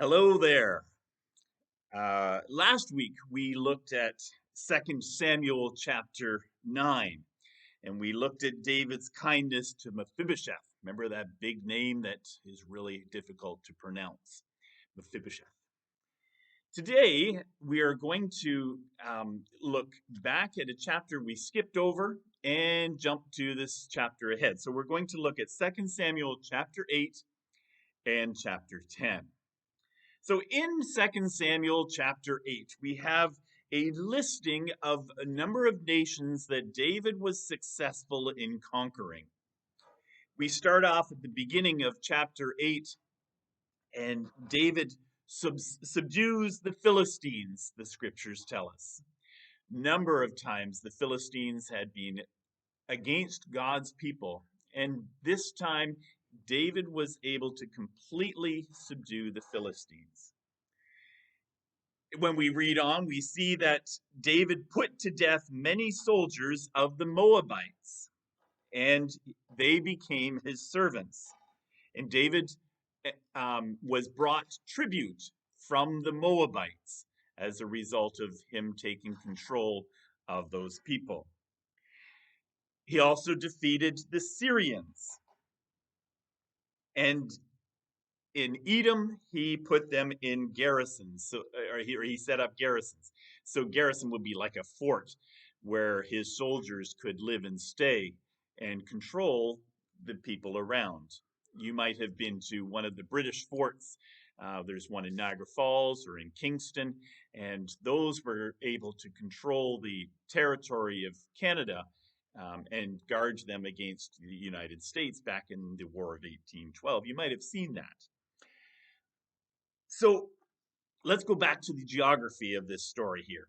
Hello there. Last week we looked at 2 Samuel chapter 9, and we looked at David's kindness to Mephibosheth. Remember that big name that is really difficult to pronounce, Mephibosheth. Today we are going to look back at a chapter we skipped over and jump to this chapter ahead. So we're going to look at 2 Samuel chapter 8 and chapter 10. So in 2 Samuel chapter 8, we have a listing of a number of nations that David was successful in conquering. We start off at the beginning of chapter 8, and David subdues the Philistines, the scriptures tell us. Number of times the Philistines had been against God's people, and this time David was able to completely subdue the Philistines. When we read on, we see that David put to death many soldiers of the Moabites, and they became his servants. And David was brought tribute from the Moabites as a result of him taking control of those people. He also defeated the Syrians. And in Edom, he put them in garrisons. Or he set up garrisons. So garrison would be like a fort where his soldiers could live and stay and control the people around. You might have been to one of the British forts. There's one in Niagara Falls or in Kingston, and those were able to control the territory of Canada and guard them against the United States back in the War of 1812. You might have seen that. So let's go back to the geography of this story here.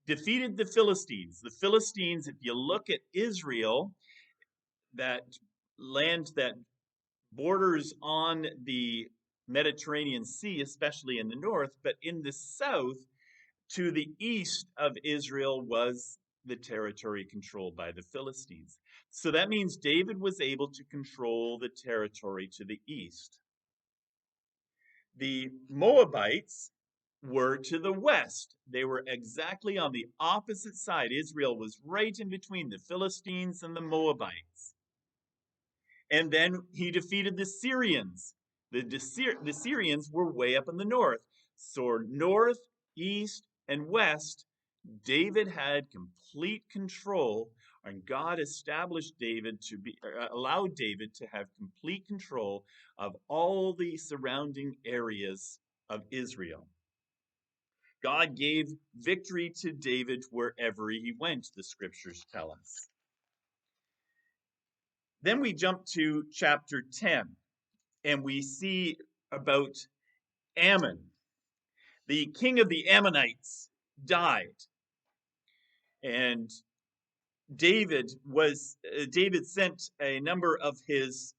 Defeated the Philistines. The Philistines, if you look at Israel, that land that borders on the Mediterranean Sea, especially in the north, but in the south, to the east of Israel was the territory controlled by the Philistines. So that means David was able to control the territory to the east. The Moabites were to the west. They were exactly on the opposite side. Israel was right in between the Philistines and the Moabites. And then he defeated the Syrians. The Syrians were way up in the north. So north, east, and west, David had complete control, and God established David to be allowed David to have complete control of all the surrounding areas of Israel. God gave victory to David wherever he went, the scriptures tell us. Then we jump to chapter 10, and we see about Ammon. The king of the Ammonites died, and David sent a number of his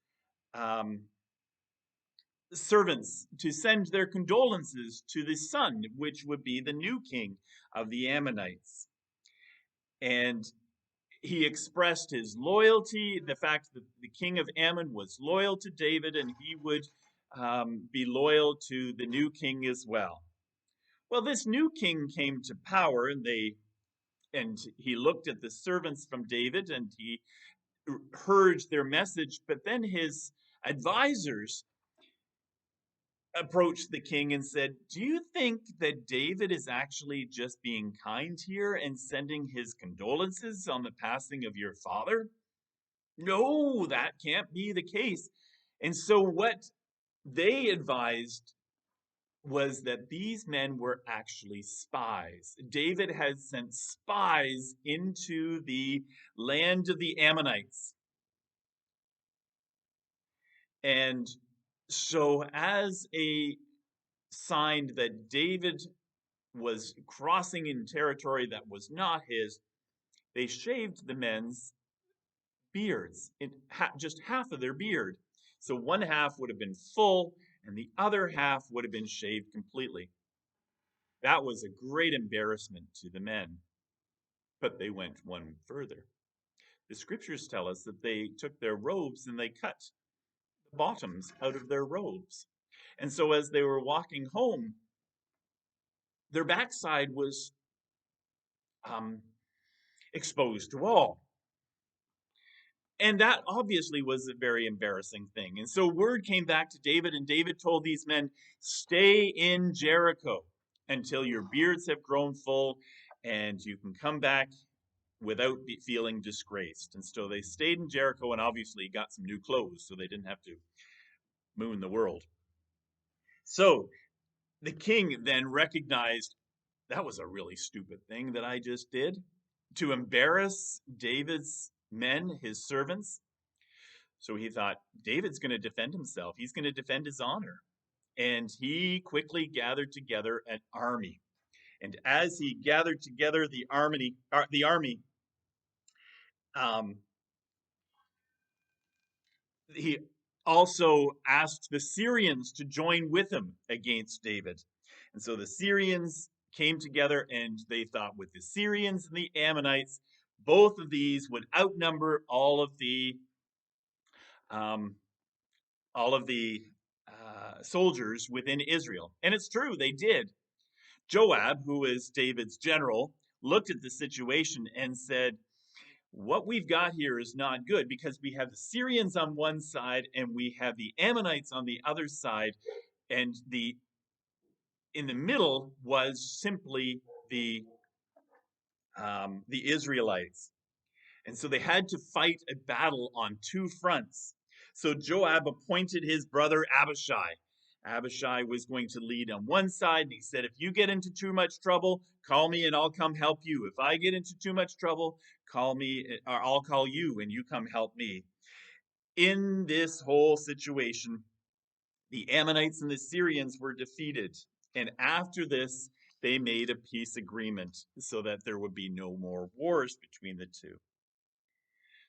servants to send their condolences to the son, which would be the new king of the Ammonites. And he expressed his loyalty, the fact that the king of Ammon was loyal to David, and he would be loyal to the new king as well. Well, this new king came to power, and he looked at the servants from David, and he heard their message, but then his advisors approached the king and said, "Do you think that David is actually just being kind here and sending his condolences on the passing of your father? No, that can't be the case." And so what they advised was that these men were actually spies. David had sent spies into the land of the Ammonites. And so, as a sign that David was crossing in territory that was not his, they shaved the men's beards, just half of their beard. So one half would have been full, and the other half would have been shaved completely. That was a great embarrassment to the men. But they went one further. The scriptures tell us that they took their robes and they cut the bottoms out of their robes. And so as they were walking home, their backside was um, exposed to all. And that obviously was a very embarrassing thing. And so word came back to David, and David told these men, stay in Jericho until your beards have grown full and you can come back without feeling disgraced. And so they stayed in Jericho and obviously got some new clothes so they didn't have to moon the world. So the king then recognized that was a really stupid thing that I just did to embarrass David's men, his servants. So he thought, David's going to defend himself. He's going to defend his honor. And he quickly gathered together an army. And as he gathered together the army, um, he also asked the Syrians to join with him against David. And so the Syrians came together, and they thought with the Syrians and the Ammonites, both of these would outnumber um, all of the soldiers within Israel. And it's true, they did. Joab, who is David's general, looked at the situation and said, what we've got here is not good because we have the Syrians on one side and we have the Ammonites on the other side, and the in the middle was simply the Israelites. And so they had to fight a battle on two fronts. So Joab appointed his brother Abishai. Abishai was going to lead on one side, and he said, if you get into too much trouble, call me and I'll come help you. If I get into too much trouble, call me, or I'll call you and you come help me. In this whole situation, the Ammonites and the Syrians were defeated. And after this, they made a peace agreement so that there would be no more wars between the two.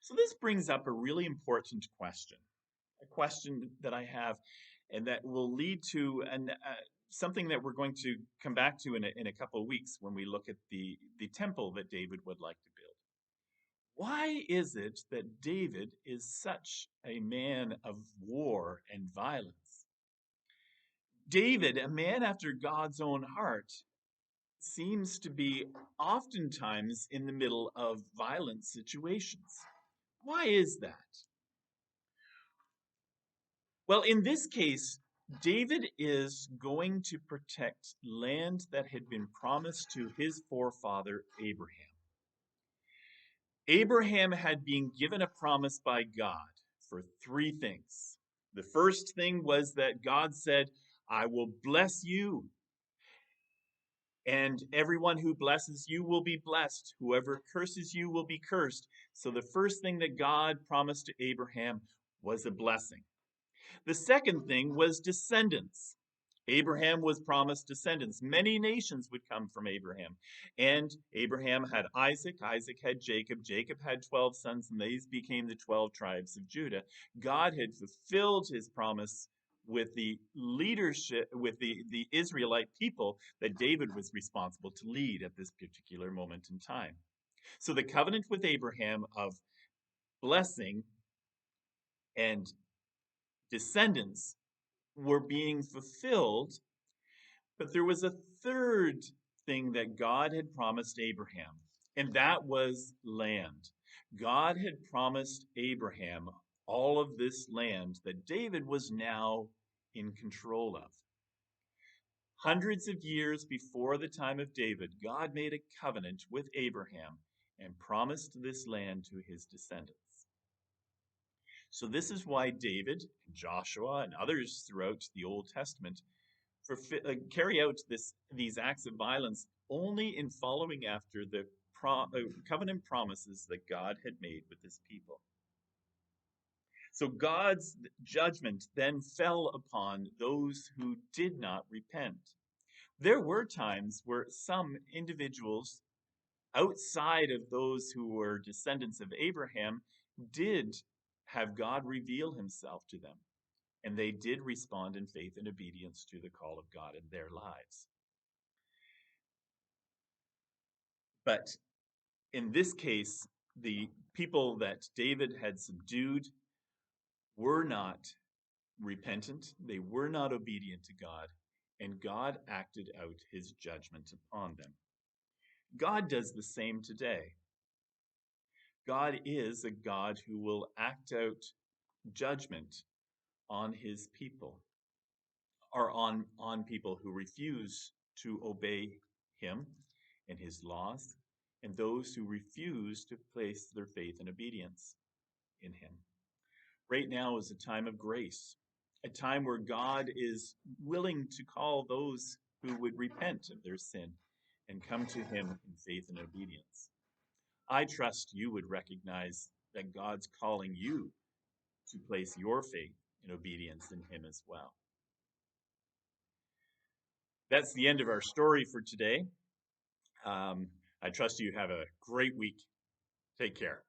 So this brings up a really important question, a question that I have, and that will lead to something that we're going to come back to in a couple of weeks when we look at the temple that David would like to build. Why is it that David is such a man of war and violence? David, a man after God's own heart, seems to be oftentimes in the middle of violent situations. Why is that? Well, in this case, David is going to protect land that had been promised to his forefather Abraham. Abraham had been given a promise by God for three things. The first thing was that God said, I will bless you, and everyone who blesses you will be blessed. Whoever curses you will be cursed. So the first thing that God promised to Abraham was a blessing. The second thing was descendants. Abraham was promised descendants. Many nations would come from Abraham. And Abraham had Isaac. Isaac had Jacob. Jacob had 12 sons, and these became the 12 tribes of Judah. God had fulfilled his promise with the leadership, with the Israelite people that David was responsible to lead at this particular moment in time. So the covenant with Abraham of blessing and descendants were being fulfilled, but there was a third thing that God had promised Abraham, and that was land. God had promised Abraham all of this land that David was now in control of. Hundreds of years before the time of David, God made a covenant with Abraham and promised this land to his descendants. So, this is why David, Joshua, and others throughout the Old Testament carry out these acts of violence only in following after the covenant promises that God had made with his people. So God's judgment then fell upon those who did not repent. There were times where some individuals outside of those who were descendants of Abraham did have God reveal himself to them. And they did respond in faith and obedience to the call of God in their lives. But in this case, the people that David had subdued were not repentant, they were not obedient to God, and God acted out his judgment upon them. God does the same today. God is a God who will act out judgment on his people, or on people who refuse to obey him and his laws, and those who refuse to place their faith and obedience in him. Right now is a time of grace, a time where God is willing to call those who would repent of their sin and come to him in faith and obedience. I trust you would recognize that God's calling you to place your faith and obedience in him as well. That's the end of our story for today. I trust you have a great week. Take care.